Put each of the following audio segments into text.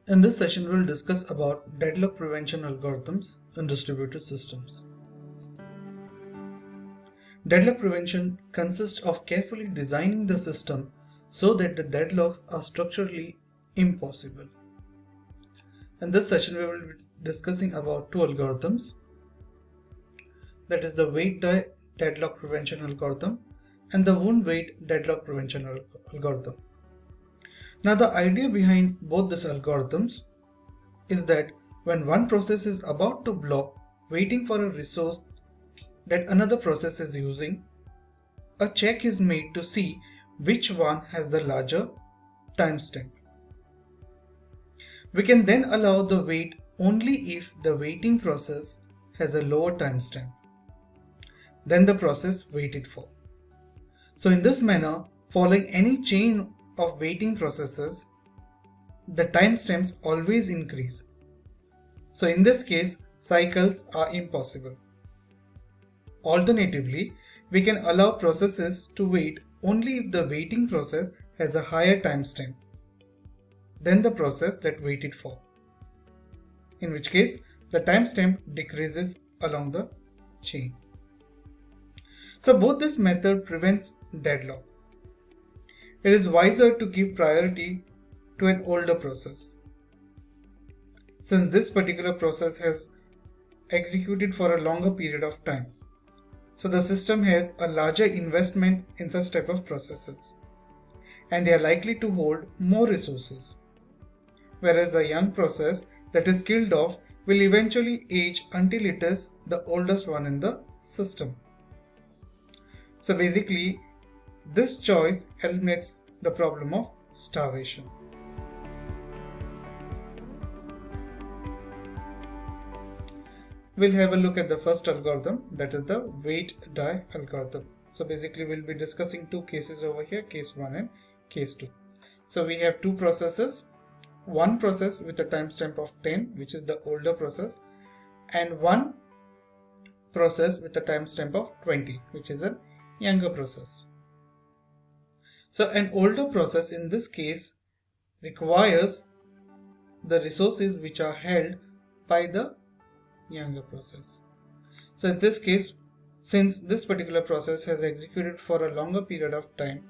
In this session, we'll discuss about deadlock prevention algorithms in distributed systems. Deadlock prevention consists of carefully designing the system so that the deadlocks are structurally impossible. In this session, we will be discussing about two algorithms, that is the weight die deadlock prevention algorithm and the wound weight deadlock prevention algorithm. Now, the idea behind both these algorithms is that when one process is about to block waiting for a resource that another process is using, a check is made to see which one has the larger timestamp. We can then allow the wait only if the waiting process has a lower timestamp than the process waited for. So in this manner, following any chain of waiting processes, the timestamps always increase. So in this case, cycles are impossible. Alternatively, we can allow processes to wait only if the waiting process has a higher timestamp than the process that waited for, in which case the timestamp decreases along the chain. So both this method prevents deadlock. It is wiser to give priority to an older process, since this particular process has executed for a longer period of time. So the system has a larger investment in such type of processes, and they are likely to hold more resources. Whereas a young process that is killed off will eventually age until it is the oldest one in the system. So basically, this choice eliminates the problem of starvation. We'll have a look at the first algorithm, that is the weight die algorithm. So basically we'll be discussing two cases over here, case 1 and case 2. So we have two processes, one process with a timestamp of 10, which is the older process, and one process with a timestamp of 20, which is a younger process. So an older process in this case requires the resources which are held by the younger process. So in this case, since this particular process has executed for a longer period of time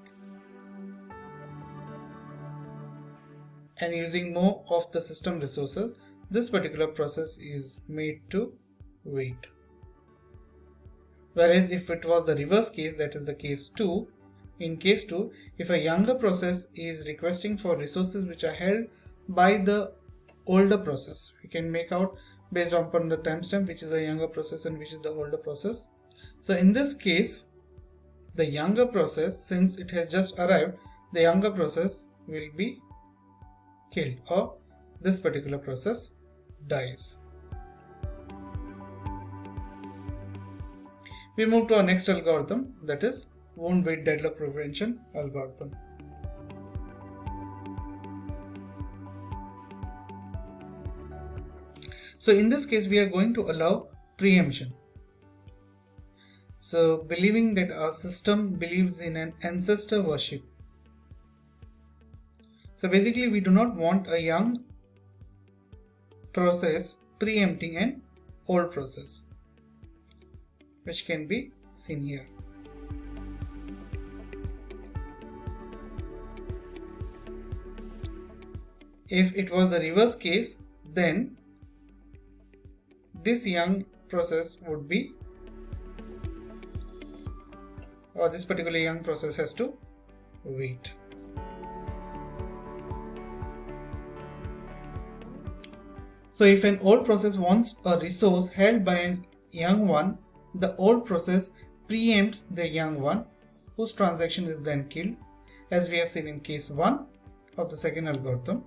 and using more of the system resources, this particular process is made to wait. Whereas if it was the reverse case, that is the case 2, in case 2, if a younger process is requesting for resources which are held by the older process, we can make out based upon the timestamp which is a younger process and which is the older process. So in this case, the younger process, since it has just arrived, the younger process will be killed, or this particular process dies. We move to our next algorithm, that is wound weight deadlock prevention algorithm. So in this case, we are going to allow preemption. So believing that our system believes in an ancestor worship. So basically we do not want a young process preempting an old process, which can be seen here. If it was the reverse case, then this young process would be, or this particular young process has to wait. So if an old process wants a resource held by a young one, the old process preempts the young one, whose transaction is then killed, as we have seen in case 1 of the second algorithm.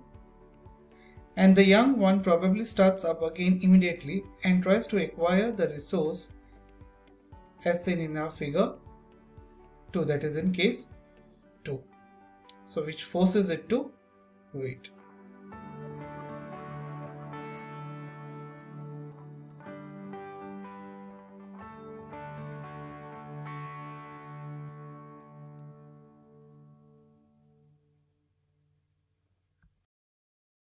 And the young one probably starts up again immediately and tries to acquire the resource as seen in our figure 2, that is in case 2. So which forces it to wait.